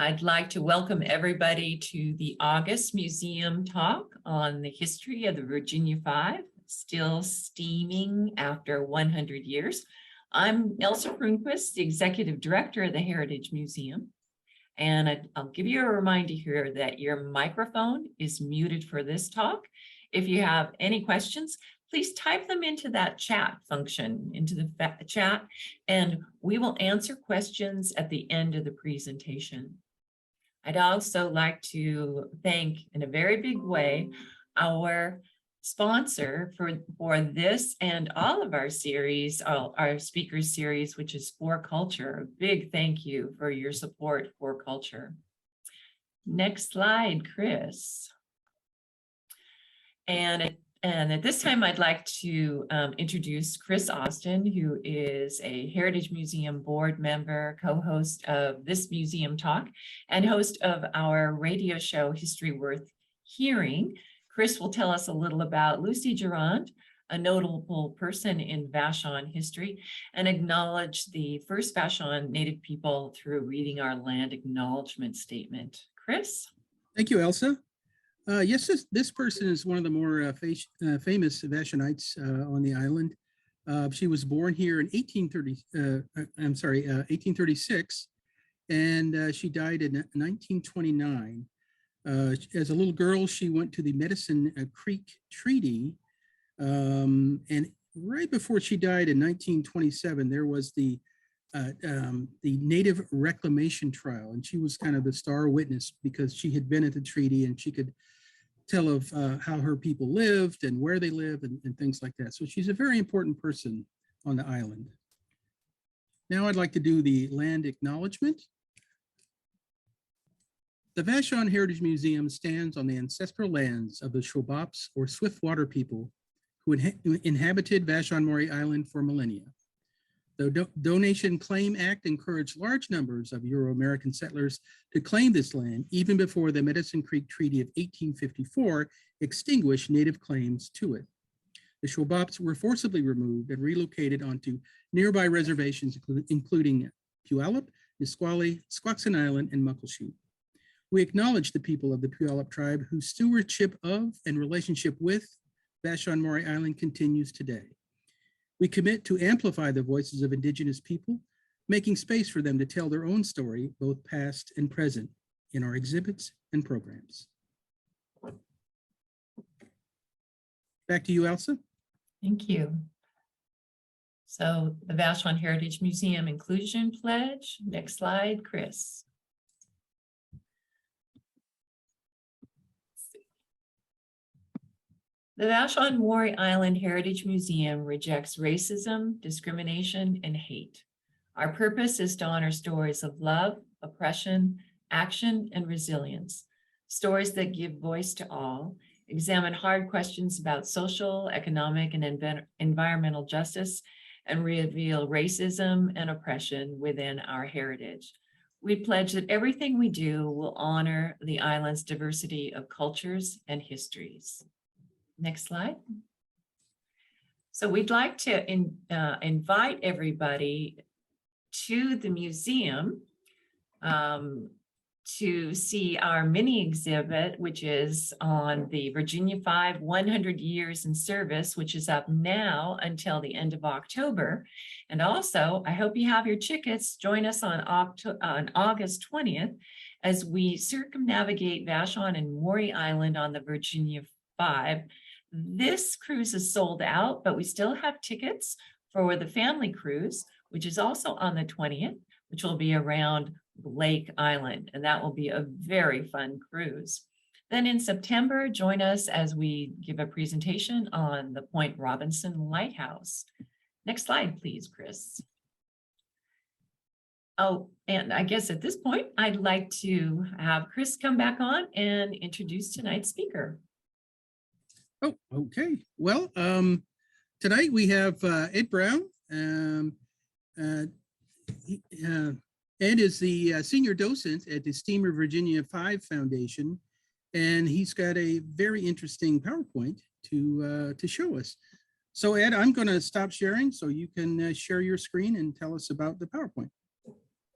I'd like to welcome everybody to the August Museum Talk on the history of the Virginia Five, still steaming after 100 years. I'm Elsa Prunquist, the Executive Director of the Heritage Museum. And I'll give you a reminder here that your microphone is muted for this talk. If you have any questions, please type them into that chat function, into the chat, and we will answer questions at the end of the presentation. I'd also like to thank in a very big way our sponsor for this and all of our series, our speaker series, which is For Culture. A big thank you for your support for culture. Next slide, Chris. And at this time, I'd like to introduce Chris Austin, who is a Heritage Museum board member, co-host of this museum talk, and host of our radio show, History Worth Hearing. Chris will tell us a little about Lucy Durand, a notable person in Vashon history, and acknowledge the first Vashon Native people through reading our land acknowledgement statement. Chris? Thank you, Elsa. Yes, this person is one of the more famous Vashonites on the island. She was born here in 1836, and she died in 1929. As a little girl, she went to the Medicine Creek Treaty, and right before she died in 1927, there was the Native Reclamation Trial, and she was kind of the star witness because she had been at the treaty and she could tell of how her people lived and where they lived and things like that. So she's a very important person on the island. Now I'd like to do the land acknowledgement. The Vashon Heritage Museum stands on the ancestral lands of the Shobops, or Swiftwater people, who inhabited Vashon Maury Island for millennia. The Donation Claim Act encouraged large numbers of Euro-American settlers to claim this land even before the Medicine Creek Treaty of 1854 extinguished native claims to it. The Shobops were forcibly removed and relocated onto nearby reservations, including Puyallup, Nisqually, Squaxin Island, and Muckleshoot. We acknowledge the people of the Puyallup tribe whose stewardship of and relationship with Vashon Maury Island continues today. We commit to amplify the voices of Indigenous people, making space for them to tell their own story, both past and present, in our exhibits and programs. Back to you, Elsa. Thank you. So the Vashon Heritage Museum Inclusion Pledge. Next slide, Chris. The Vashon Maury Island Heritage Museum rejects racism, discrimination, and hate. Our purpose is to honor stories of love, oppression, action, and resilience. Stories that give voice to all, examine hard questions about social, economic, and environmental justice, and reveal racism and oppression within our heritage. We pledge that everything we do will honor the island's diversity of cultures and histories. Next slide. So we'd like to invite everybody to the museum to see our mini exhibit, which is on the Virginia 5 100 Years in Service, which is up now until the end of October. And also, I hope you have your tickets. Join us on August 20th as we circumnavigate Vashon and Maury Island on the Virginia 5. This cruise is sold out, but we still have tickets for the family cruise, which is also on the 20th, which will be around Lake Island, and that will be a very fun cruise. Then in September, join us as we give a presentation on the Point Robinson Lighthouse. Next slide, please, Chris. Oh, and I guess at this point, I'd like to have Chris come back on and introduce tonight's speaker. Oh, okay. Well, tonight we have Ed Brown. Ed is the senior docent at the Steamer Virginia 5 Foundation, and he's got a very interesting PowerPoint to show us. So Ed, I'm going to stop sharing so you can share your screen and tell us about the PowerPoint.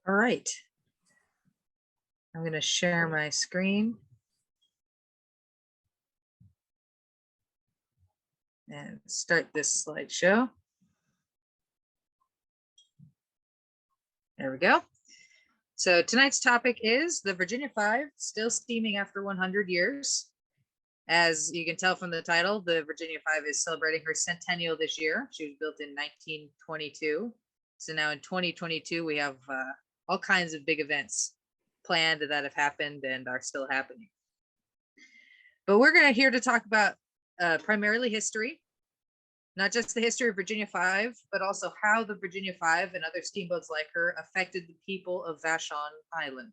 All right. I'm going to share my screen and start this slideshow. There we go. So tonight's topic is the Virginia Five, still steaming after 100 years. As you can tell from the title, the Virginia Five is celebrating her centennial this year. She was built in 1922. So now in 2022, we have all kinds of big events planned that have happened and are still happening. But we're here to talk about primarily history, not just the history of Virginia Five, but also how the Virginia Five and other steamboats like her affected the people of Vashon Island.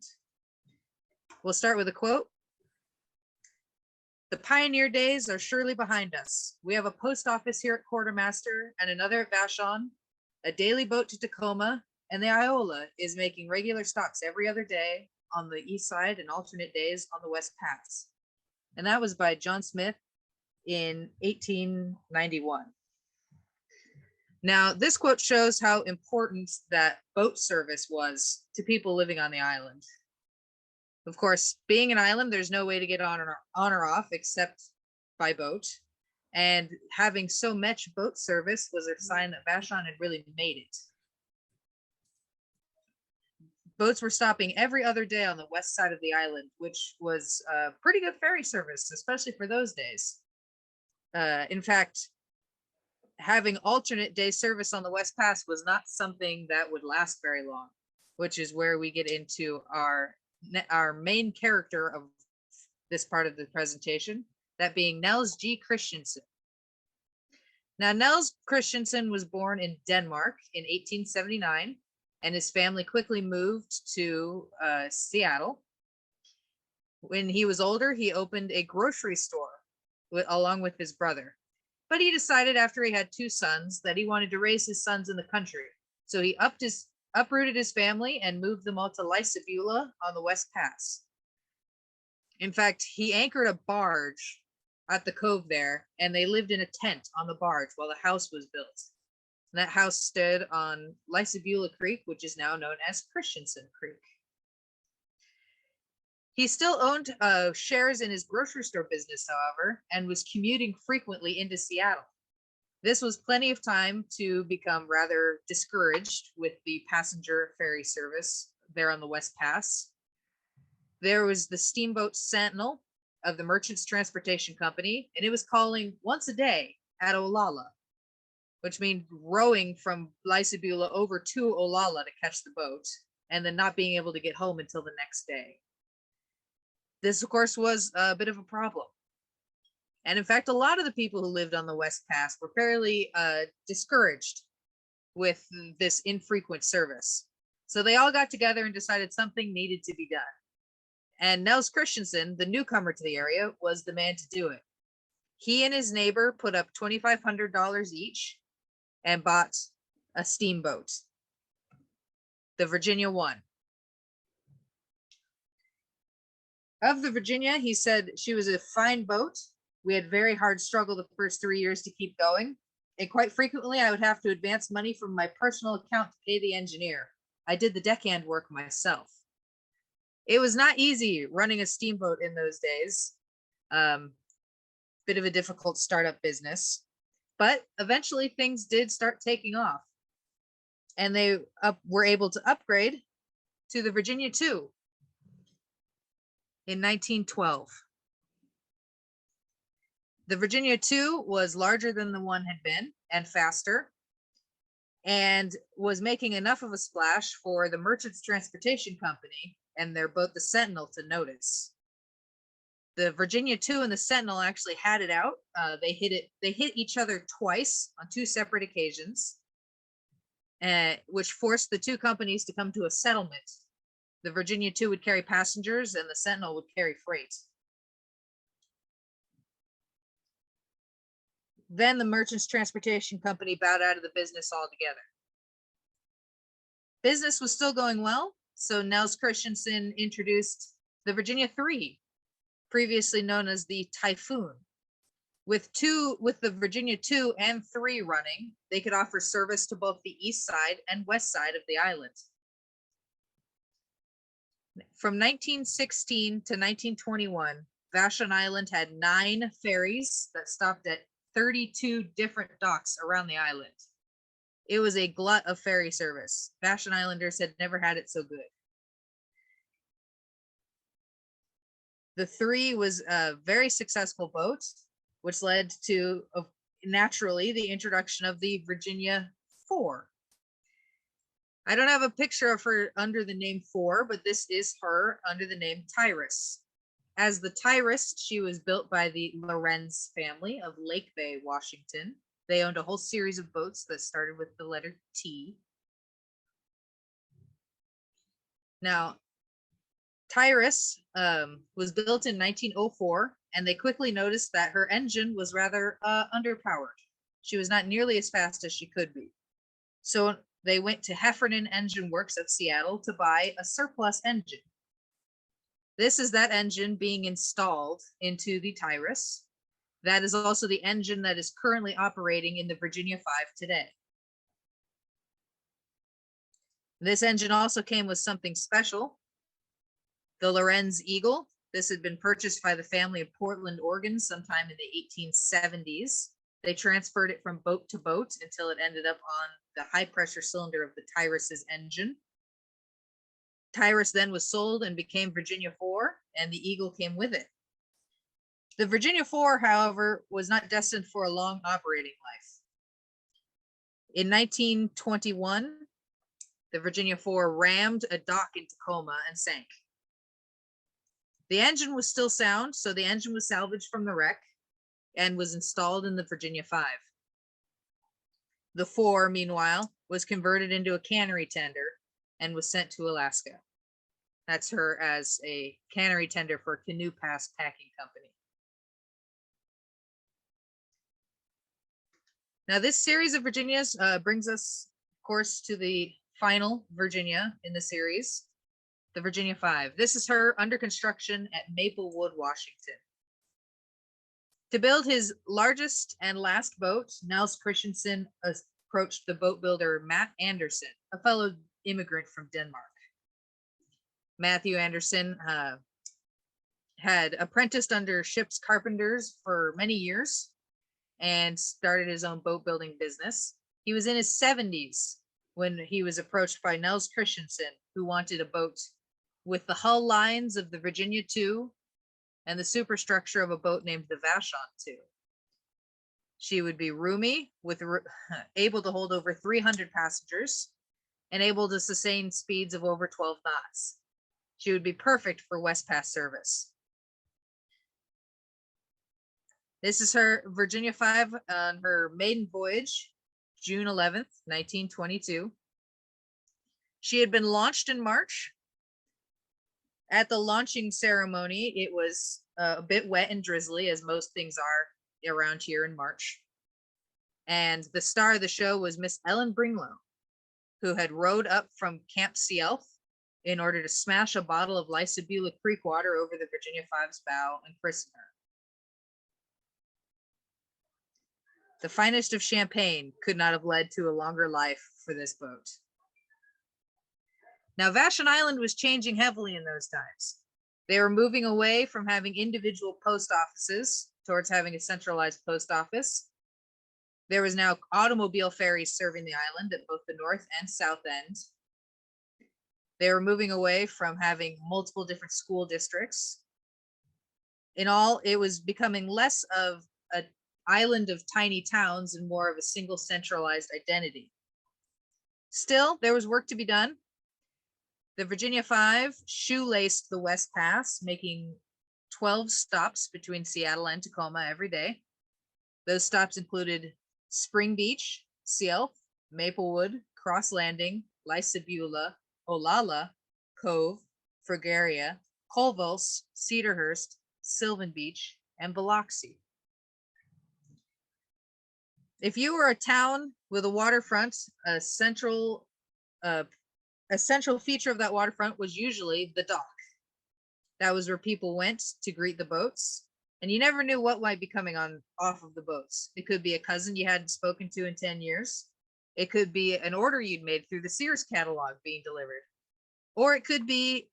We'll start with a quote. "The pioneer days are surely behind us. We have a post office here at Quartermaster and another at Vashon, a daily boat to Tacoma, and the Iola is making regular stops every other day on the east side and alternate days on the West Pass." And that was by John Smith in 1891. Now, this quote shows how important that boat service was to people living on the island. Of course, being an island, there's no way to get on or off except by boat. And having so much boat service was a sign that Vashon had really made it. Boats were stopping every other day on the west side of the island, which was a pretty good ferry service, especially for those days. In fact, having alternate day service on the West Pass was not something that would last very long, which is where we get into our main character of this part of the presentation, that being Niels G. Christensen. Now, Niels Christensen was born in Denmark in 1879, and his family quickly moved to Seattle. When he was older, he opened a grocery store along with his brother. But he decided after he had 2 sons that he wanted to raise his sons in the country. So he uprooted his family and moved them all to Lysabula on the West Pass. In fact, he anchored a barge at the cove there, and they lived in a tent on the barge while the house was built. And that house stood on Lysabula Creek, which is now known as Christensen Creek. He still owned shares in his grocery store business, however, and was commuting frequently into Seattle. This was plenty of time to become rather discouraged with the passenger ferry service there on the West Pass. There was the steamboat Sentinel of the Merchants Transportation Company, and it was calling once a day at Olalla, which means rowing from Lysabula over to Olalla to catch the boat, and then not being able to get home until the next day. This, of course, was a bit of a problem. And in fact, a lot of the people who lived on the West Pass were fairly discouraged with this infrequent service. So they all got together and decided something needed to be done. And Niels Christensen, the newcomer to the area, was the man to do it. He and his neighbor put up $2,500 each and bought a steamboat, the Virginia One. Of the Virginia, he said she was a fine boat. We had very hard struggle the first 3 years to keep going. And quite frequently, I would have to advance money from my personal account to pay the engineer. I did the deckhand work myself. It was not easy running a steamboat in those days. Bit of a difficult startup business. But eventually, things did start taking off. And they were able to upgrade to the Virginia Two in 1912. The Virginia Two was larger than the one had been and faster, and was making enough of a splash for the Merchants Transportation Company and their boat, the Sentinel, to notice. The Virginia Two and the Sentinel actually had it out. They hit each other twice on 2 separate occasions, which forced the 2 companies to come to a settlement. The Virginia Two would carry passengers and the Sentinel would carry freight. Then the Merchants Transportation Company bowed out of the business altogether. Business was still going well, so Niels Christensen introduced the Virginia Three, previously known as the Typhoon. With the Virginia 2 and 3 running, they could offer service to both the east side and west side of the island. From 1916 to 1921, Vashon Island had 9 ferries that stopped at 32 different docks around the island. It was a glut of ferry service. Vashon Islanders had never had it so good. The 3 was a very successful boat, which led to naturally the introduction of the Virginia 4. I don't have a picture of her under the name 4, but this is her under the name Tyrus. As the Tyrus, she was built by the Lorenz family of Lake Bay, Washington. They owned a whole series of boats that started with the letter T. Now, Tyrus was built in 1904, and they quickly noticed that her engine was rather underpowered. She was not nearly as fast as she could be. So they went to Heffernan Engine Works of Seattle to buy a surplus engine. This is that engine being installed into the Tyrus. That is also the engine that is currently operating in the Virginia 5 today. This engine also came with something special. The Lorenz Eagle. This had been purchased by the family of Portland, Oregon sometime in the 1870s. They transferred it from boat to boat until it ended up on the high pressure cylinder of the Tyrus's engine. Tyrus then was sold and became Virginia 4, and the Eagle came with it. The Virginia 4, however, was not destined for a long operating life. In 1921, the Virginia 4 rammed a dock in Tacoma and sank. The engine was still sound, so the engine was salvaged from the wreck and was installed in the Virginia 5. The 4, meanwhile, was converted into a cannery tender and was sent to Alaska. That's her as a cannery tender for Canoe Pass Packing Company. Now, this series of Virginias brings us, of course, to the final Virginia in the series, the Virginia 5. This is her under construction at Maplewood, Washington. To build his largest and last boat, Niels Christensen approached the boat builder Matt Anderson, a fellow immigrant from Denmark. Matthew Anderson had apprenticed under ship's carpenters for many years and started his own boat building business. He was in his 70s when he was approached by Niels Christensen, who wanted a boat with the hull lines of the Virginia 2 and the superstructure of a boat named the Vashon 2. She would be roomy, able to hold over 300 passengers, and able to sustain speeds of over 12 knots. She would be perfect for West Pass service. This is her Virginia 5 on her maiden voyage, June 11th, 1922. She had been launched in March. At the launching ceremony, it was a bit wet and drizzly, as most things are around here in March. And the star of the show was Miss Ellen Bringlow, who had rowed up from Camp Sealth in order to smash a bottle of Lysabula Creek water over the Virginia 5's bow and christen her. The finest of champagne could not have led to a longer life for this boat. Now, Vashon Island was changing heavily in those times. They were moving away from having individual post offices towards having a centralized post office. There was now automobile ferries serving the island at both the north and south end. They were moving away from having multiple different school districts. In all, it was becoming less of an island of tiny towns and more of a single centralized identity. Still, there was work to be done. The Virginia 5 shoelaced the West Pass, making 12 stops between Seattle and Tacoma every day. Those stops included Spring Beach, Sealth, Maplewood, Cross Landing, Lysabula, Olalla, Cove, Fragaria, Colville, Cedarhurst, Sylvan Beach, and Biloxi. If you were a town with a waterfront, a central feature of that waterfront was usually the dock. That was where people went to greet the boats, and you never knew what might be coming off of the boats. It could be a cousin you hadn't spoken to in 10 years. It could be an order you'd made through the Sears catalog being delivered. Or it could be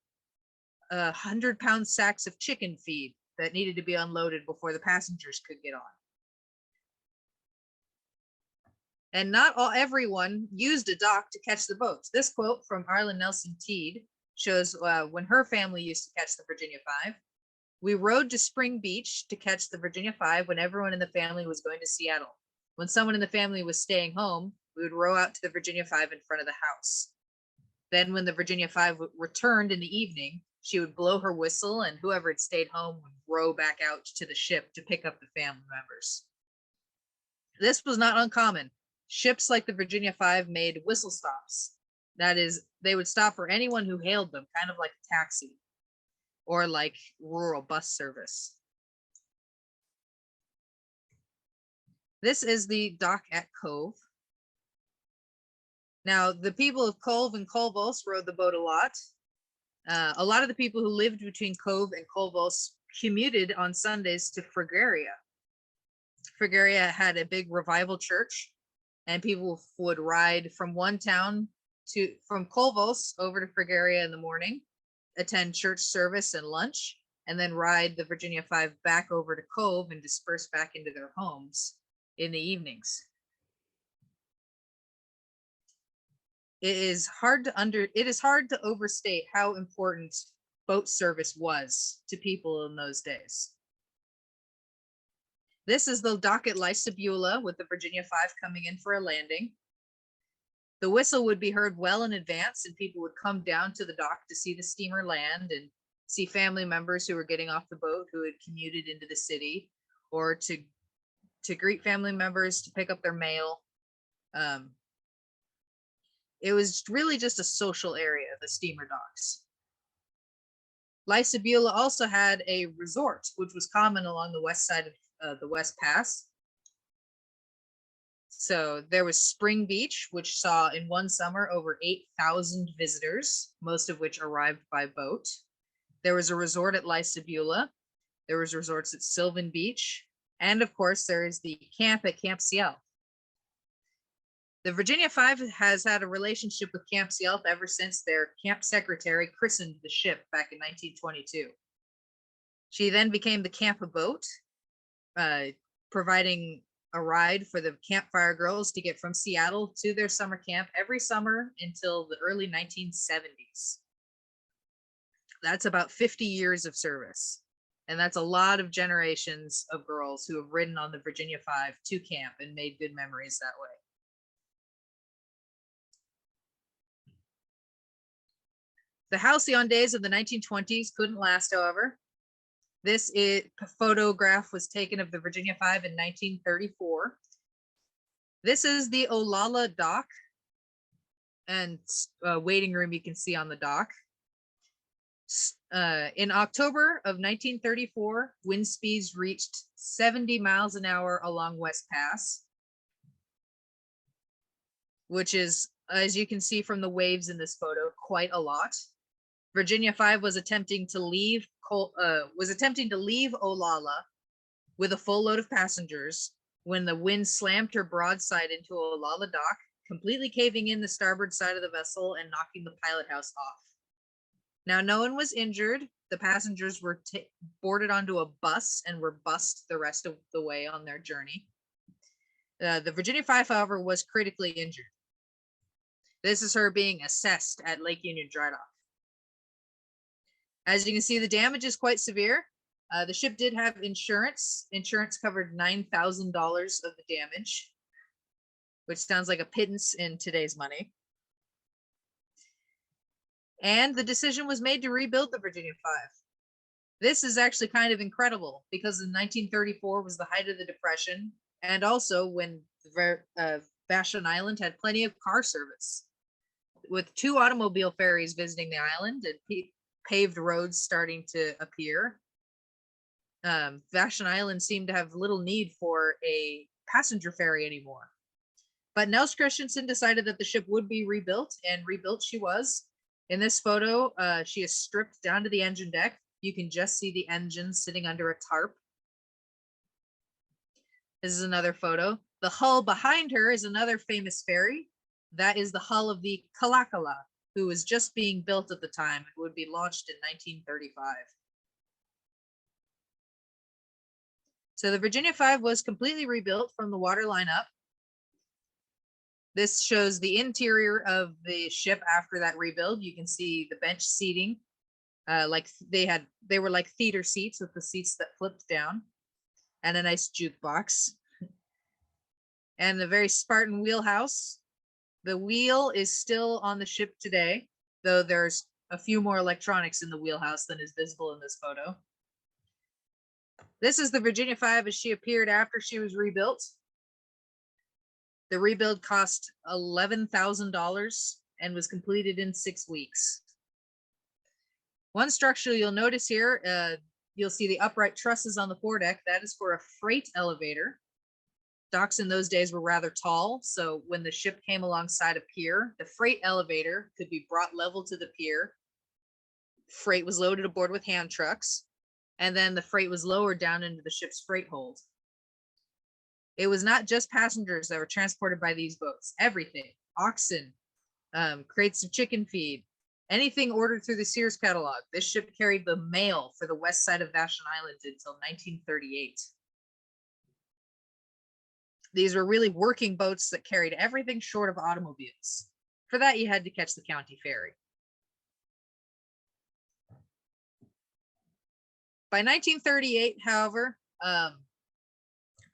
100-pound sacks of chicken feed that needed to be unloaded before the passengers could get on. And not everyone used a dock to catch the boats. This quote from Arlen Nelson Teed shows when her family used to catch the Virginia Five. We rode to Spring Beach to catch the Virginia Five when everyone in the family was going to Seattle. When someone in the family was staying home, we would row out to the Virginia Five in front of the house. Then when the Virginia Five returned in the evening, she would blow her whistle and whoever had stayed home would row back out to the ship to pick up the family members. This was not uncommon. Ships like the Virginia Five made whistle stops. That is, they would stop for anyone who hailed them, kind of like a taxi or like rural bus service. This is the dock at Cove. Now, the people of Cove and Colvos rode the boat a lot. A lot of the people who lived between Cove and Colvos commuted on Sundays to Fragaria. Fragaria had a big revival church, and people would ride from one town from Colvos over to Fragaria in the morning, attend church service and lunch, and then ride the Virginia Five back over to Cove and disperse back into their homes in the evenings. It is hard to overstate how important boat service was to people in those days. This is the dock at Lisa Beulah with the Virginia Five coming in for a landing. The whistle would be heard well in advance, and people would come down to the dock to see the steamer land and see family members who were getting off the boat who had commuted into the city, or to greet family members, to pick up their mail. It was really just a social area, the steamer docks. Lisa Beulah also had a resort, which was common along the west side of the West Pass. So there was Spring Beach, which saw in one summer over 8,000 visitors, most of which arrived by boat. There was a resort at Lisa Beulah. There was resorts at Sylvan Beach. And of course, there is the camp at Camp Ciel. The Virginia Five has had a relationship with Camp Ciel ever since their camp secretary christened the ship back in 1922. She then became the camp boat, providing a ride for the campfire girls to get from Seattle to their summer camp every summer until the early 1970s. That's about 50 years of service. And that's a lot of generations of girls who have ridden on the Virginia Five to camp and made good memories that way. The halcyon days of the 1920s couldn't last, however. This photograph was taken of the Virginia Five in 1934. This is the Olalla dock and waiting room you can see on the dock. In October of 1934, wind speeds reached 70 miles an hour along West Pass, which is, as you can see from the waves in this photo, quite a lot. Virginia Five was attempting to leave Olalla with a full load of passengers when the wind slammed her broadside into Olalla dock, completely caving in the starboard side of the vessel and knocking the pilot house off. Now, no one was injured. The passengers were boarded onto a bus and were bussed the rest of the way on their journey. The Virginia Five, however, was critically injured. This is her being assessed at Lake Union Dry Dock. As you can see, the damage is quite severe. The ship did have insurance. Insurance covered $9,000 of the damage, which sounds like a pittance in today's money. And the decision was made to rebuild the Virginia Five. This is actually kind of incredible because in 1934 was the height of the Depression, and also when Vashon Island had plenty of car service, with 2 automobile ferries visiting the island and paved roads starting to appear. Vashon Island seemed to have little need for a passenger ferry anymore. But Nels Christensen decided that the ship would be rebuilt, and rebuilt she was. In this photo, she is stripped down to the engine deck. You can just see the engine sitting under a tarp. This is another photo. The hull behind her is another famous ferry. That is the hull of the Kalakala, who was just being built at the time and would be launched in 1935. So the Virginia 5 was completely rebuilt from the waterline up. This shows the interior of the ship after that rebuild. You can see the bench seating, like they were like theater seats with the seats that flipped down, and a nice jukebox, and the very Spartan wheelhouse. The wheel is still on the ship today, though there's a few more electronics in the wheelhouse than is visible in this photo. This is the Virginia 5 as she appeared after she was rebuilt. The rebuild cost $11,000 and was completed in 6 weeks. One structure you'll notice here, you'll see the upright trusses on the foredeck. That is for a freight elevator. Docks in those days were rather tall, so when the ship came alongside a pier, the freight elevator could be brought level to the pier. Freight was loaded aboard with hand trucks, and then the freight was lowered down into the ship's freight hold. It was not just passengers that were transported by these boats. Everything, oxen, crates of chicken feed, anything ordered through the Sears catalog. This ship carried the mail for the west side of Vashon Island until 1938. These were really working boats that carried everything short of automobiles. For that, you had to catch the county ferry. By 1938, however,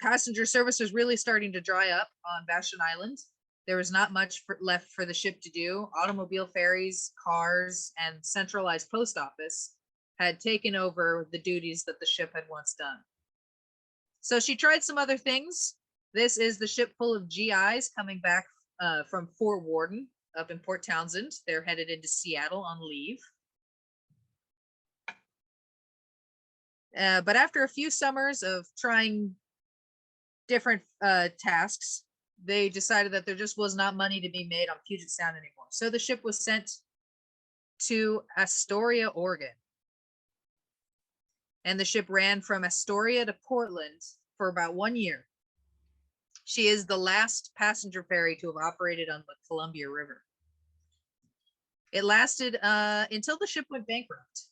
passenger service was really starting to dry up on Vashon Island. There was not much left for the ship to do. Automobile ferries, cars, and centralized post office had taken over the duties that the ship had once done. So she tried some other things. This is the ship full of GIs coming back from Fort Worden up in Port Townsend. They're headed into Seattle on leave. But after a few summers of trying different tasks, they decided that there just was not money to be made on Puget Sound anymore. So the ship was sent to Astoria, Oregon. And the ship ran from Astoria to Portland for about 1 year. She is the last passenger ferry to have operated on the Columbia River. It lasted until the ship went bankrupt.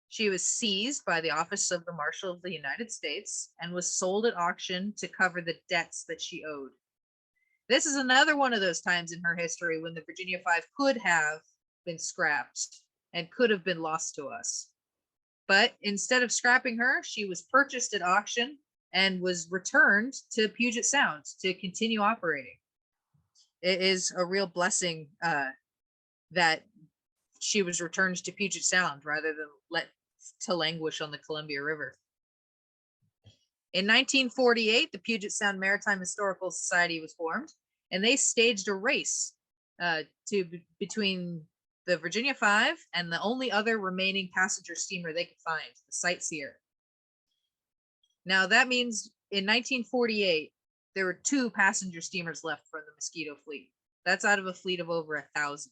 She was seized by the Office of the Marshal of the United States and was sold at auction to cover the debts that she owed. This is another one of those times in her history when the Virginia 5 could have been scrapped and could have been lost to us. But instead of scrapping her, she was purchased at auction and was returned to Puget Sound to continue operating. It is a real blessing that she was returned to Puget Sound rather than let to languish on the Columbia River. In 1948, the Puget Sound Maritime Historical Society was formed, and they staged a race between the Virginia 5 and the only other remaining passenger steamer they could find, the Sightseer. Now that means in 1948, there were 2 passenger steamers left from the Mosquito fleet. That's out of a fleet of over 1,000.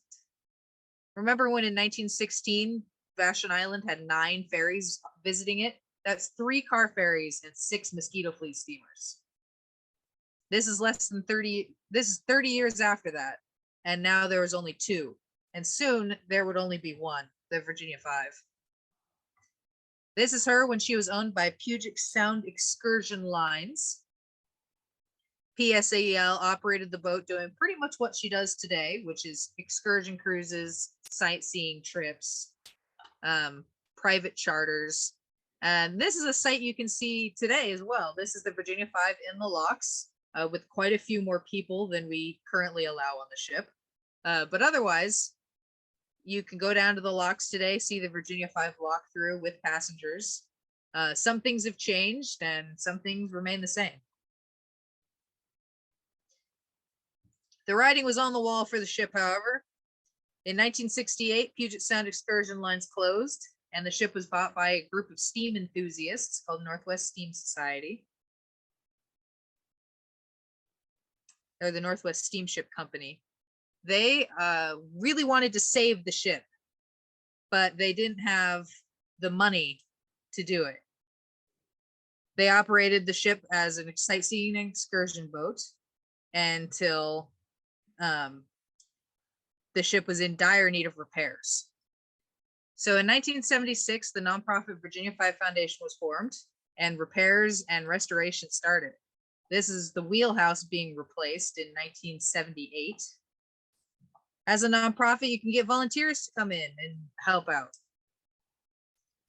Remember when in 1916, Vashon Island had 9 ferries visiting it? That's 3 car ferries and 6 Mosquito fleet steamers. This is 30 years after that. And now there was only 2. And soon there would only be 1, the Virginia 5. This is her when she was owned by Puget Sound Excursion Lines. PSAEL operated the boat doing pretty much what she does today, which is excursion cruises, sightseeing trips, private charters. And this is a site you can see today as well. This is the Virginia 5 in the locks with quite a few more people than we currently allow on the ship. But otherwise, you can go down to the locks today, see the Virginia 5 lock through with passengers. Some things have changed and some things remain the same. The writing was on the wall for the ship, however. In 1968, Puget Sound Excursion Lines closed, and the ship was bought by a group of steam enthusiasts called Northwest Steam Society, or the Northwest Steamship Company. They really wanted to save the ship, but they didn't have the money to do it. They operated the ship as an sightseeing excursion boat until the ship was in dire need of repairs. So in 1976, the nonprofit Virginia 5 Foundation was formed, and repairs and restoration started. This is the wheelhouse being replaced in 1978. As a nonprofit, you can get volunteers to come in and help out.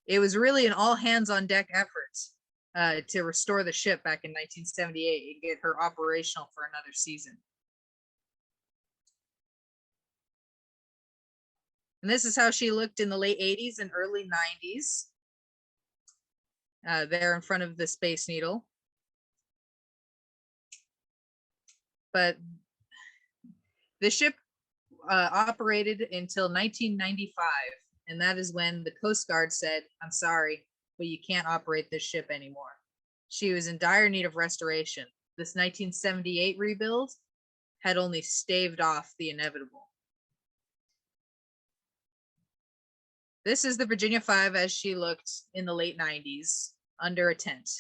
It was really an all hands on deck effort to restore the ship back in 1978 and get her operational for another season. And this is how she looked in the late 80s and early 90s. There in front of the Space Needle. But the ship operated until 1995, and that is when the Coast Guard said, "I'm sorry, but you can't operate this ship anymore." She was in dire need of restoration. This 1978 rebuild had only staved off the inevitable. This is the Virginia 5 as she looked in the late 90s under a tent.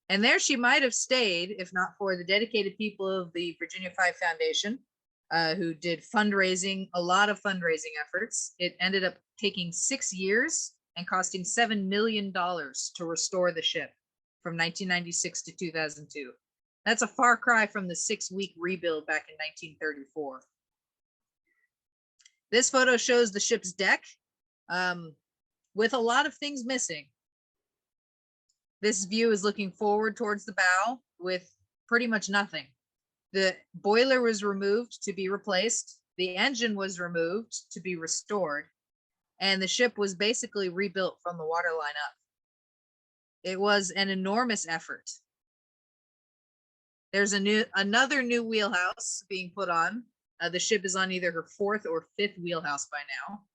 And there she might have stayed if not for the dedicated people of the Virginia 5 Foundation, who did fundraising, a lot of fundraising efforts. It ended up taking 6 years and costing $7 million to restore the ship from 1996 to 2002. That's a far cry from the 6-week rebuild back in 1934. This photo shows the ship's deck with a lot of things missing. This view is looking forward towards the bow with pretty much nothing. The boiler was removed to be replaced. The engine was removed to be restored. And the ship was basically rebuilt from the waterline up. It was an enormous effort. There's another new wheelhouse being put on. The ship is on either her 4th or 5th wheelhouse by now.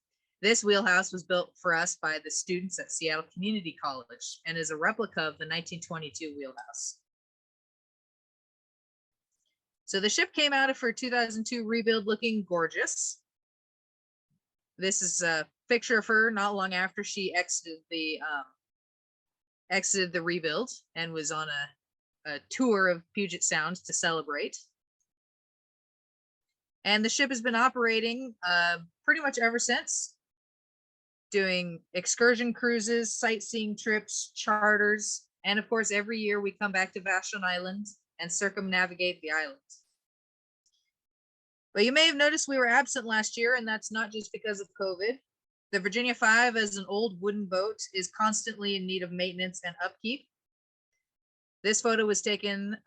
This wheelhouse was built for us by the students at Seattle Community College and is a replica of the 1922 wheelhouse. So the ship came out of her 2002 rebuild looking gorgeous. This is a picture of her not long after she exited the rebuild and was on a tour of Puget Sound to celebrate. And the ship has been operating pretty much ever since, doing excursion cruises, sightseeing trips, charters, and of course, every year we come back to Vashon Island and circumnavigate the island. But you may have noticed we were absent last year, and that's not just because of COVID. The Virginia 5, as an old wooden boat, is constantly in need of maintenance and upkeep. This photo was taken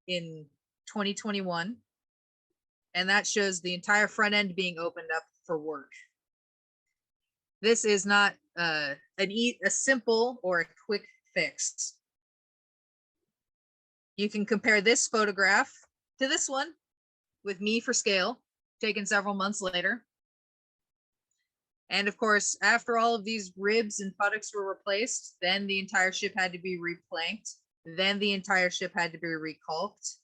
in 2021. And that shows the entire front end being opened up for work. This is not a simple or a quick fix. You can compare this photograph to this one with me for scale, taken several months later. And of course, after all of these ribs and buttocks were replaced, then the entire ship had to be replanked. Then the entire ship had to be recalked.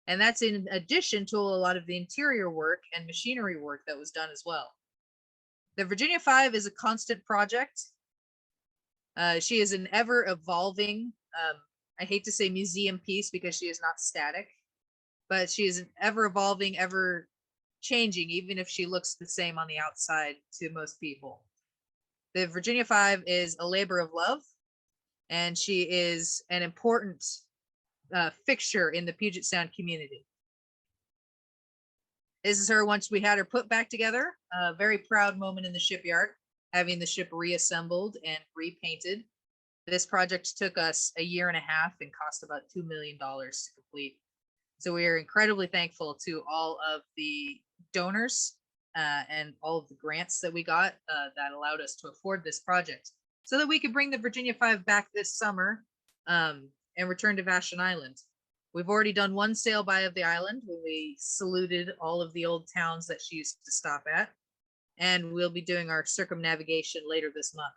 And that's in addition to a lot of the interior work and machinery work that was done as well. The Virginia 5 is a constant project. She is an ever evolving, I hate to say museum piece because she is not static, but she is an ever evolving, ever changing, even if she looks the same on the outside to most people. The Virginia 5 is a labor of love, and she is an important fixture in the Puget Sound community. This is her once we had her put back together. A very proud moment in the shipyard, having the ship reassembled and repainted. This project took us a year and a half and cost about $2 million to complete. So we are incredibly thankful to all of the donors and all of the grants that we got that allowed us to afford this project so that we could bring the Virginia 5 back this summer and return to Vashon Island. We've already done one sail-by of the island when we saluted all of the old towns that she used to stop at, and we'll be doing our circumnavigation later this month.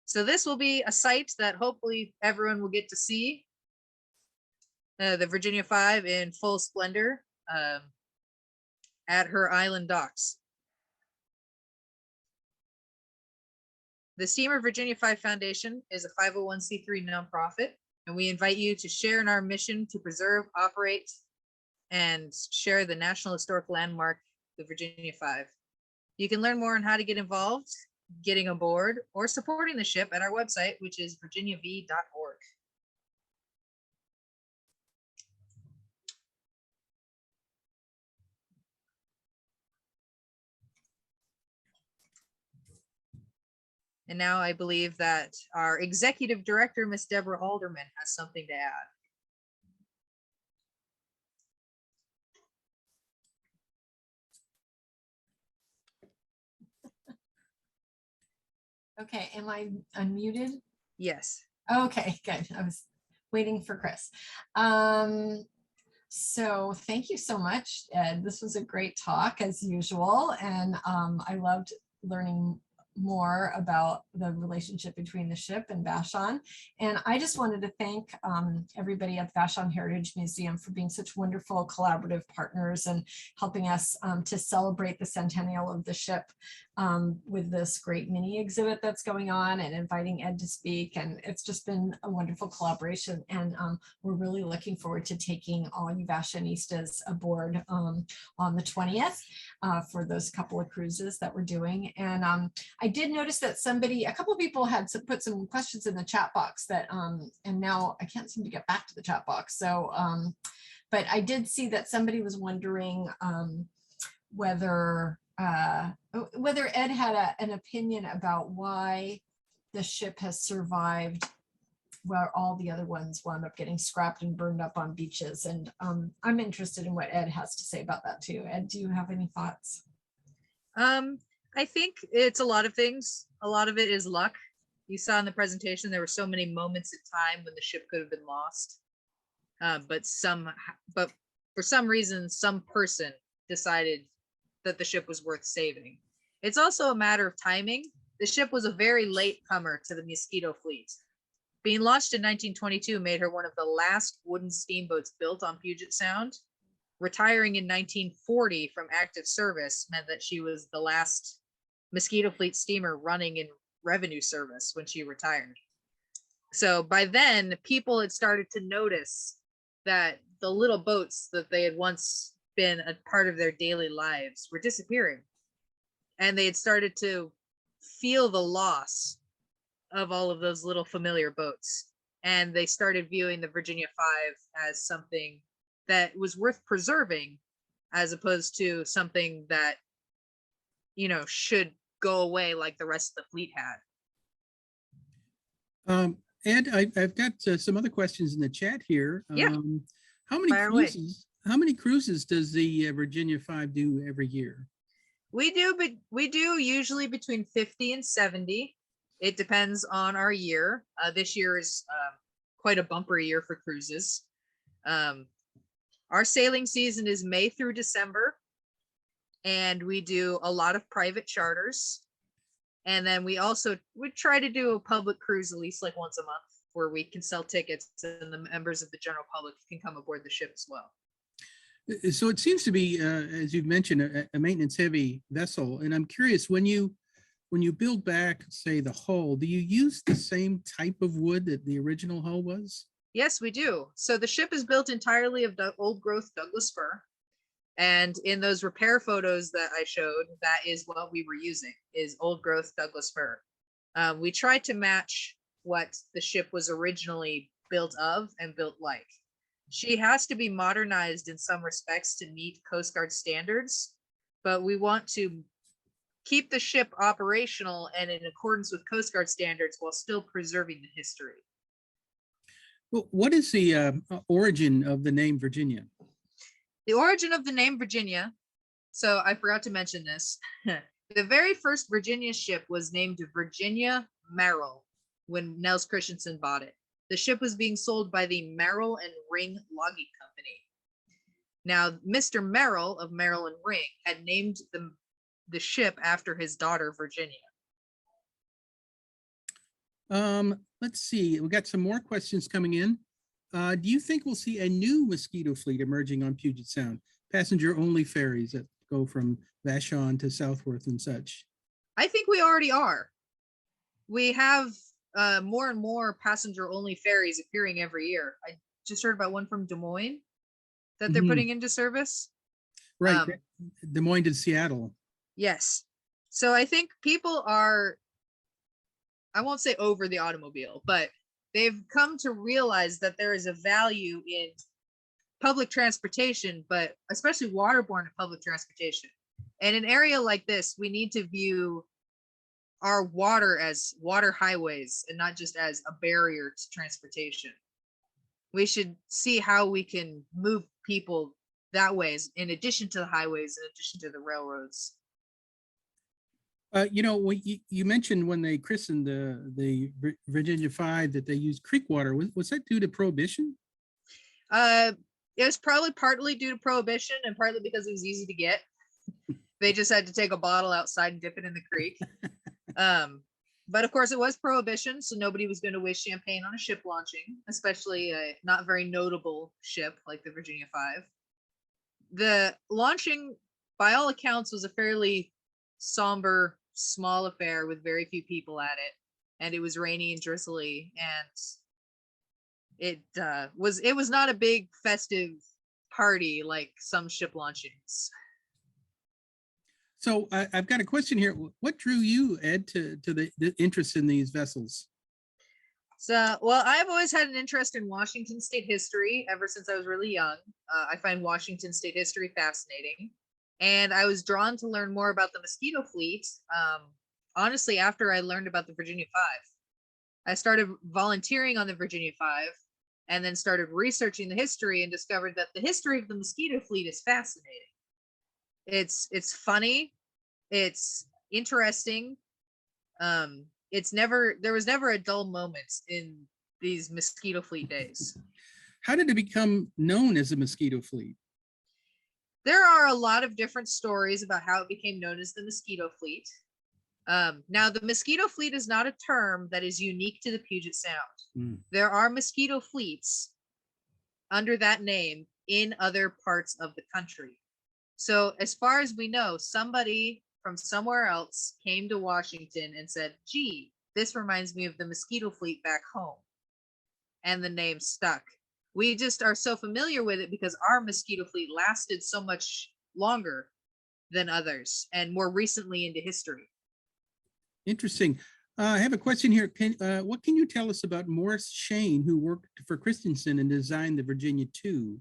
So this will be a site that hopefully everyone will get to see, the Virginia 5 in full splendor at her island docks. The Steamer Virginia 5 Foundation is a 501c3 nonprofit, and we invite you to share in our mission to preserve, operate, and share the National Historic Landmark, the Virginia Five. You can learn more on how to get involved, getting aboard, or supporting the ship at our website, which is virginiav.org. And now I believe that our executive director, Miss Deborah Alderman, has something to add. Okay, am I unmuted? Yes. Okay, good. I was waiting for Chris. So thank you so much, Ed. This was a great talk as usual. And I loved learning more about the relationship between the ship and Vashon. And I just wanted to thank everybody at the Vashon Heritage Museum for being such wonderful collaborative partners and helping us to celebrate the centennial of the ship with this great mini exhibit that's going on and inviting Ed to speak. And it's just been a wonderful collaboration. And we're really looking forward to taking all you Vashionistas aboard on the 20th for those couple of cruises that we're doing. And I did notice that a couple of people had put some questions in the chat box that, and now I can't seem to get back to the chat box. So, but I did see that somebody was wondering whether Ed had an opinion about why the ship has survived where all the other ones wound up getting scrapped and burned up on beaches. And I'm interested in what Ed has to say about that too. Ed, do you have any thoughts? I think it's a lot of things. A lot of it is luck. You saw in the presentation, there were so many moments in time when the ship could have been lost. But for some reason, some person decided that the ship was worth saving. It's also a matter of timing. The ship was a very late comer to the Mosquito fleet. Being launched in 1922 made her one of the last wooden steamboats built on Puget Sound. Retiring in 1940 from active service meant that she was the last Mosquito Fleet steamer running in revenue service when she retired. So by then, people had started to notice that the little boats that they had once been a part of their daily lives were disappearing. And they had started to feel the loss of all of those little familiar boats. And they started viewing the Virginia Five as something that was worth preserving, as opposed to something that, should go away like the rest of the fleet had. Ed, I've got some other questions in the chat here. Yeah. How many Fire away. cruises does the Virginia Five do every year? We do usually between 50 and 70. It depends on our year. This year is quite a bumper year for cruises. Our sailing season is May through December, and we do a lot of private charters. And then we try to do a public cruise at least like once a month, where we can sell tickets and the members of the general public can come aboard the ship as well. So it seems to be, as you've mentioned, a maintenance-heavy vessel. And I'm curious, when you build back, say, the hull, do you use the same type of wood that the original hull was? Yes, we do. So the ship is built entirely of old growth Douglas fir. And in those repair photos that I showed, that is what we were using, is old growth Douglas fir. We tried to match what the ship was originally built of and built like. She has to be modernized in some respects to meet Coast Guard standards, but we want to keep the ship operational and in accordance with Coast Guard standards while still preserving the history. Well, what is the origin of the name Virginia? The origin of the name Virginia, so I forgot to mention this. The very first Virginia ship was named Virginia Merrill when Nels Christensen bought it. The ship was being sold by the Merrill and Ring Logging Company. Now, Mr. Merrill of Merrill and Ring had named the ship after his daughter, Virginia. Let's see, we got some more questions coming in. Do you think we'll see a new Mosquito fleet emerging on Puget Sound? Passenger-only ferries that go from Vashon to Southworth and such? I think we already are. We have more and more passenger-only ferries appearing every year. I just heard about one from Des Moines. that they're Mhm. putting into service. Right, Um, Des Moines to Seattle. Yes. So I think people are, I won't say over the automobile, but they've come to realize that there is a value in public transportation, but especially waterborne public transportation. And in an area like this, we need to view our water as water highways and not just as a barrier to transportation. We should see how we can move people that way, in addition to the highways, in addition to the railroads. You know, when you mentioned when they christened the Virginia 5 that they used creek water. Was that due to prohibition? It was probably partly due to prohibition and partly because it was easy to get. They just had to take a bottle outside and dip it in the creek. But of course, it was prohibition, so nobody was going to waste champagne on a ship launching, especially a not very notable ship like the Virginia 5. The launching, by all accounts, was a fairly somber, small affair with very few people at it, and it was rainy and drizzly, and it was not a big festive party like some ship launchings. So I've got a question here. What drew you, Ed, to the interest in these vessels? So, well, I've always had an interest in Washington state history ever since I was really young. I find Washington state history fascinating, and I was drawn to learn more about the Mosquito Fleet. Honestly, after I learned about the Virginia 5, I started volunteering on the Virginia 5, and then started researching the history and discovered that the history of the Mosquito Fleet is fascinating. It's funny, it's interesting. There was never a dull moment in these Mosquito Fleet days. How did it become known as a Mosquito Fleet? There are a lot of different stories about how it became known as the Mosquito Fleet. Now, the Mosquito Fleet is not a term that is unique to the Puget Sound. Mm. There are mosquito fleets under that name in other parts of the country. So as far as we know, somebody from somewhere else came to Washington and said, gee, this reminds me of the Mosquito Fleet back home. And the name stuck. We just are so familiar with it because our Mosquito Fleet lasted so much longer than others and more recently into history. Interesting. I have a question here. What can you tell us about Morris Shane, who worked for Christensen and designed the Virginia 2?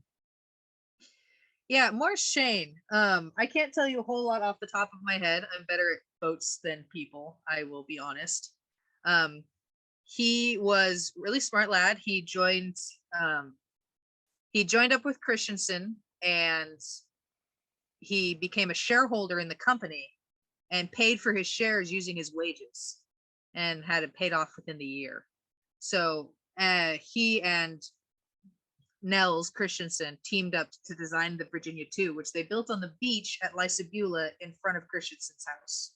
Yeah, Morris Shane. I can't tell you a whole lot off the top of my head. I'm better at boats than people, I will be honest. He was really smart lad. He joined up with Christensen, and he became a shareholder in the company and paid for his shares using his wages and had it paid off within the year. So he and Nels Christensen teamed up to design the Virginia 2, which they built on the beach at Lisa Beulah in front of Christensen's house.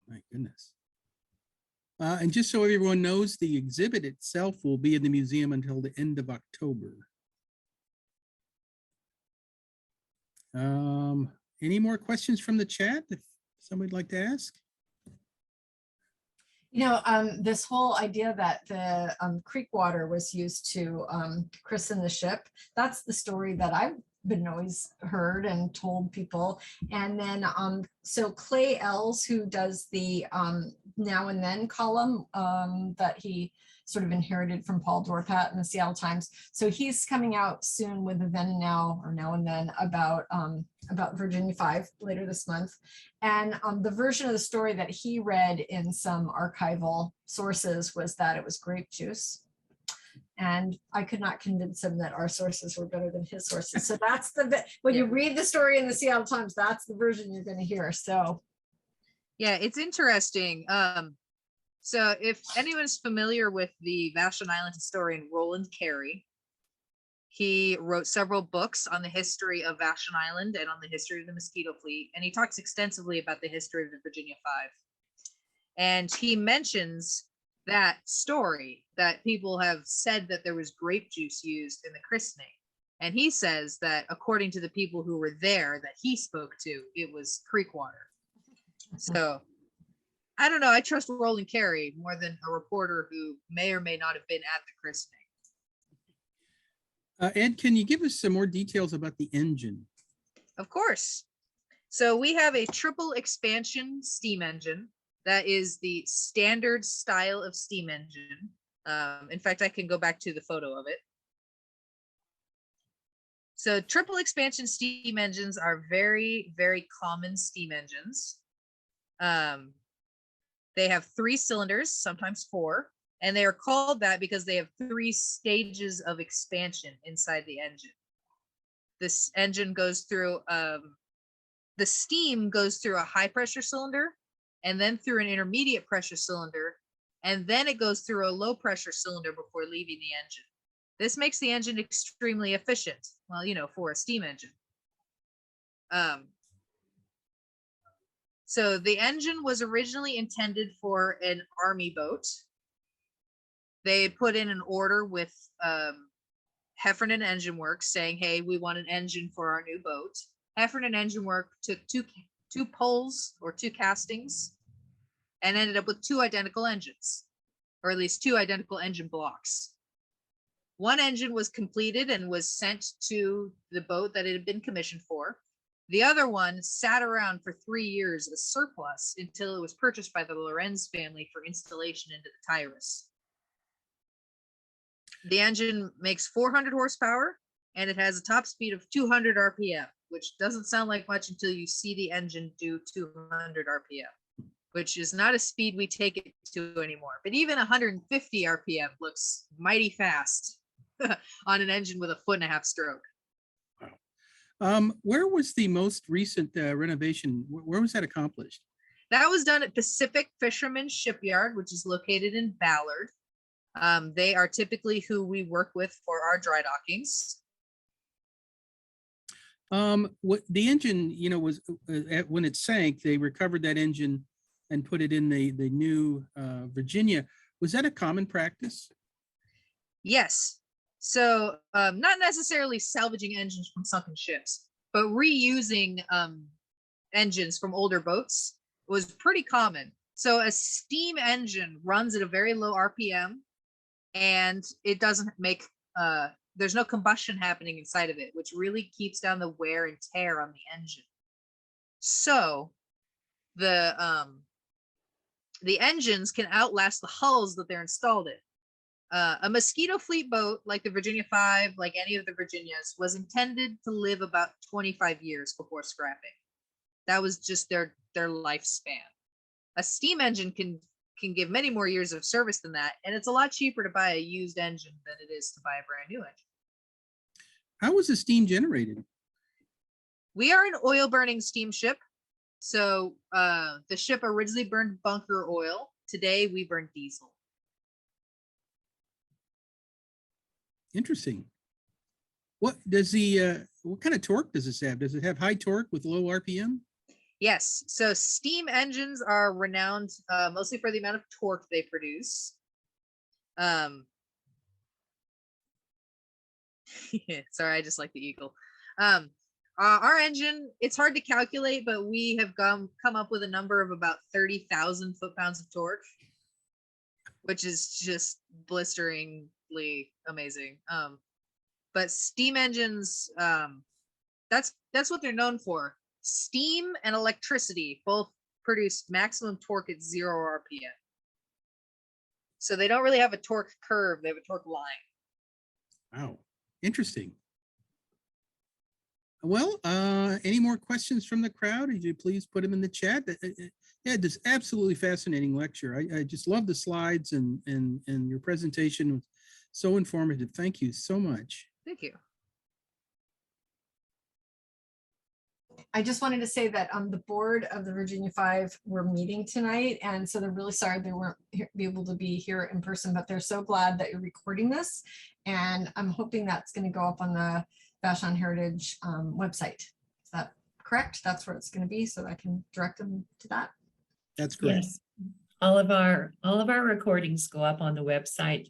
My goodness. And just so everyone knows, the exhibit itself will be in the museum until the end of October. Any more questions from the chat if somebody'd like to ask? You know, this whole idea that the creek water was used to christen the ship, that's the story that I've been always heard and told people. And then, so Clay Ells, who does the Now and Then column that he sort of inherited from Paul Dorpat in the Seattle Times. So he's coming out soon with a Then and Now, or Now and Then, about Virginia 5 later this month. And the version of the story that he read in some archival sources was that it was grape juice. And I could not convince him that our sources were better than his sources. So that's when you read the story in the Seattle Times, that's the version you're going to hear. So yeah, it's interesting. So if anyone's familiar with the Vashon Island historian Roland Carey, he wrote several books on the history of Vashon Island and on the history of the Mosquito Fleet, and he talks extensively about the history of the Virginia 5. And he mentions that story that people have said that there was grape juice used in the christening. And he says that according to the people who were there that he spoke to, it was creek water. So I don't know. I trust Roland Carey more than a reporter who may or may not have been at the christening. Ed, can you give us some more details about the engine? Of course. So we have a triple expansion steam engine. That is the standard style of steam engine. In fact, I can go back to the photo of it. So triple expansion steam engines are very, very common steam engines. They have 3 cylinders, sometimes 4, and they are called that because they have 3 stages of expansion inside the engine. This engine goes through, the steam goes through a high pressure cylinder, and then through an intermediate pressure cylinder, and then it goes through a low pressure cylinder before leaving the engine. This makes the engine extremely efficient. Well, you know, for a steam engine. So the engine was originally intended for an army boat. They put in an order with Heffernan Engine Works saying, hey, we want an engine for our new boat. Heffernan Engine Works took two poles or 2 castings and ended up with 2 identical engines, or at least 2 identical engine blocks. One engine was completed and was sent to the boat that it had been commissioned for. The other one sat around for 3 years as surplus until it was purchased by the Lorenz family for installation into the Tyrus. The engine makes 400 horsepower and it has a top speed of 200 RPM, which doesn't sound like much until you see the engine do 200 RPM, which is not a speed we take it to anymore. But even 150 RPM looks mighty fast on an engine with a 1.5-foot stroke. Where was the most recent renovation? Where was that accomplished? That was done at Pacific Fishermen's Shipyard, which is located in Ballard. They are typically who we work with for our dry dockings. What the engine, you know, was when it sank, they recovered that engine and put it in the new Virginia. Was that a common practice? Yes. So not necessarily salvaging engines from sunken ships, but reusing engines from older boats was pretty common. So a steam engine runs at a very low RPM and it doesn't make, there's no combustion happening inside of it, which really keeps down the wear and tear on the engine. So the engines can outlast the hulls that they're installed in. A Mosquito Fleet boat like the Virginia 5, like any of the Virginias, was intended to live about 25 years before scrapping. That was just their lifespan. A steam engine can give many more years of service than that, and it's a lot cheaper to buy a used engine than it is to buy a brand new engine. How was the steam generated? We are an oil burning steamship. So the ship originally burned bunker oil. Today we burn diesel. Interesting. What does what kind of torque does this have? Does it have high torque with low RPM? Yes. So steam engines are renowned mostly for the amount of torque they produce. Sorry, I just like the eagle. Our engine, it's hard to calculate, but we have come up with a number of about 30,000 foot-pounds of torque, which is just blisteringly amazing. But steam engines, that's what they're known for. Steam and electricity both produce maximum torque at 0 RPM. So they don't really have a torque curve, they have a torque line. Wow, interesting. Well, any more questions from the crowd? Would you please put them in the chat? Yeah, this absolutely fascinating lecture. I just love the slides and your presentation was so informative. Thank you so much. Thank you. I just wanted to say that the board of the Virginia 5 were meeting tonight, and so they're really sorry they weren't be able to be here in person, but they're so glad that you're recording this, and I'm hoping that's going to go up on the Vashon Heritage website. Is that correct? That's where it's going to be, so I can direct them to that. That's great. Yes. All of our recordings go up on the website.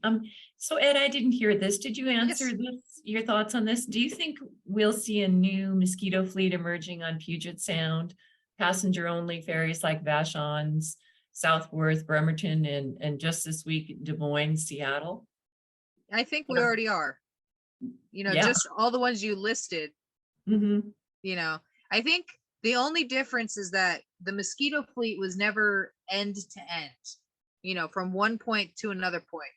So Ed, I didn't hear this. Did you answer this? Your thoughts on this? Do you think we'll see a new Mosquito Fleet emerging on Puget Sound, passenger only ferries like Vashon's, Southworth, Bremerton, and just this week Des Moines, Seattle? I think we already are. Yeah. just all the ones you listed, Mhm. I think the only difference is that the Mosquito fleet was never end to end, from one point to another point.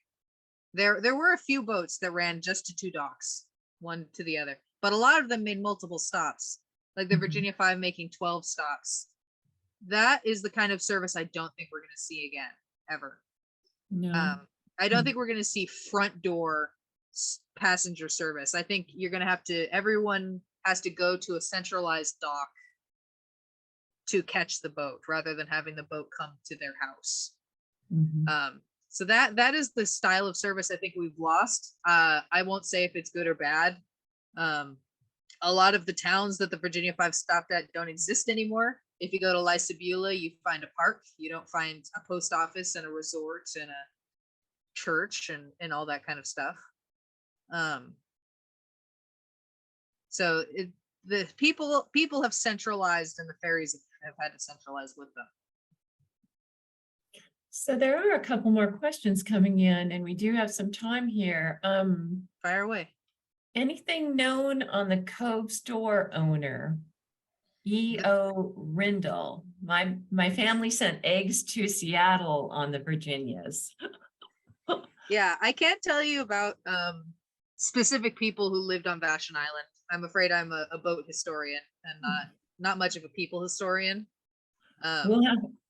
There were a few boats that ran just to two docks, one to the other, but a lot of them made multiple stops, like the Mhm. Virginia 5 making 12 stops. That is the kind of service I don't think we're going to see again, ever. No. I don't Mm. think we're going to see front door passenger service. I think you're going to have to, everyone has to go to a centralized dock to catch the boat rather than having the boat come to their house. Mhm. So that is the style of service I think we've lost. I won't say if it's good or bad. A lot of the towns that the Virginia 5 stopped at don't exist anymore. If you go to Lysabula, you find a park. You don't find a post office and a resort and a church and all that kind of stuff. So the people have centralized, and the ferries have had to centralize with them. So there are a couple more questions coming in, and we do have some time here. Fire away. Anything known on the Cove store owner? E.O. Rindle. My family sent eggs to Seattle on the Virginias. Yeah, I can't tell you about specific people who lived on Vashon Island. I'm afraid I'm a boat historian and not much of a people historian.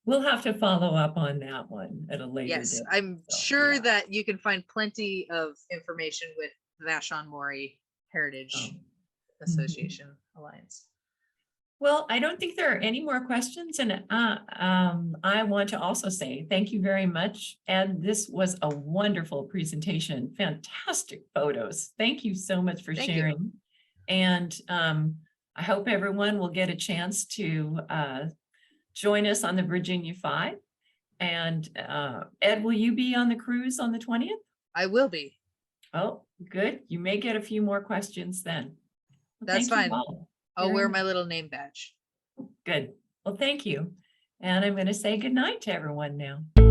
We'll have to follow up on that one at a later Yes, date. I'm So, sure yeah. that you can find plenty of information with Vashon Maury Heritage Um, Association Alliance. Well, I don't think there are any more questions, and I want to also say thank you very much. And this was a wonderful presentation, fantastic photos. Thank you so much for Thank you. sharing. And I hope everyone will get a chance to join us on the Virginia 5. And Ed, will you be on the cruise on the 20th? I will be. Oh, good. You may get a few more questions then. Well, That's thank you fine. all I'll very wear much. my little name badge. Good. Well, thank you. And I'm going to say good night to everyone now.